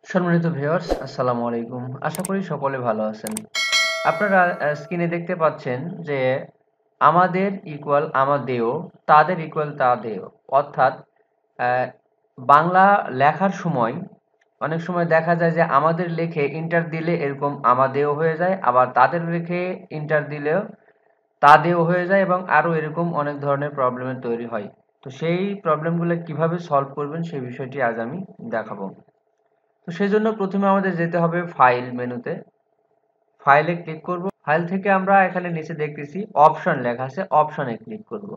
সম্মানিত ভিউয়ার্স, আসসালামু আলাইকুম। আশা করি সকলে ভালো আছেন। আপনারা স্ক্রিনে দেখতে পাচ্ছেন যে আমাদের ইকুয়াল আমাদেও, তাদের ইকুয়াল তাদেও। অর্থাৎ অ্যা বাংলা লেখার সময় অনেক সময় দেখা যায় যে আমাদের লিখে এন্টার দিলে এরকম আমাদেও হয়ে যায়। আবার তাদের লিখে এন্টার দিলেও তাদেও হয়ে যায় এবং আরো এরকম অনেক ধরনের প্রবলেমের তৈরি হয়। তো সেই প্রবলেমগুলো কিভাবে সলভ করবেন সেই বিষয়টি আজ আমি দেখাবো। তো সেজন্য প্রথমে আমাদের যেতে হবে ফাইল মেনুতে। ফাইলে ক্লিক করব। ফাইল থেকে আমরা এখানে নিচে দেখতেছি অপশন লেখা আছে, অপশনে ক্লিক করব।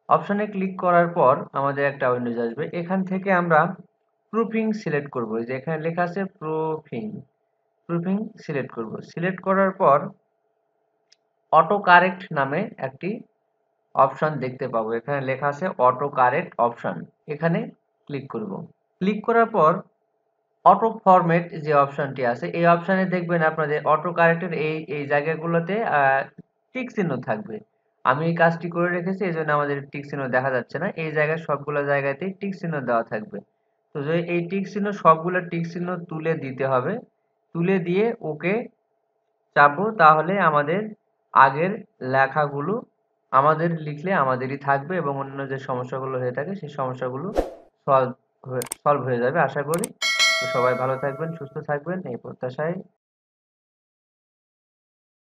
অপশনে ক্লিক করার পর আমাদের একটা উইন্ডোজ আসবে। এখান থেকে আমরা প্রুফিং সিলেক্ট করব। এই যে এখানে লেখা আছে প্রুফিং। প্রুফিং সিলেক্ট করব। সিলেক্ট করার পর অটো কারেক্ট নামে একটি অপশন দেখতে পাবো। এখানে লেখা আছে অটো কারেক্ট অপশন। এখানে ক্লিক করব। ক্লিক করার পর অটো ফরম্যাট যে অপশনটি আছে এই অপশনে দেখবেন আপনাদের অটো কারেক্টের এই জায়গাগুলোতে টিক চিহ্ন থাকবে। আমি এই কাজটি করে রেখেছি এজন্য আমাদের টিক চিহ্ন দেখা যাচ্ছে না। এই জায়গায় সবগুলো জায়গাতেই টিক চিহ্ন দেওয়া থাকবে। তো যে এই টিক চিহ্ন সবগুলো টিক চিহ্ন তুলে দিতে হবে। তুলে দিয়ে ওকে চাপবো, তাহলে আমাদের আগের লেখাগুলো আমাদের লিখলে আমাদেরই থাকবে এবং অন্য যে সমস্যাগুলো হয়ে থাকে সেই সমস্যাগুলো সলভ সলভ হয়ে যাবে আশা করি। তো সবাই ভালো থাকবেন, সুস্থ থাকবেন এই প্রত্যাশায়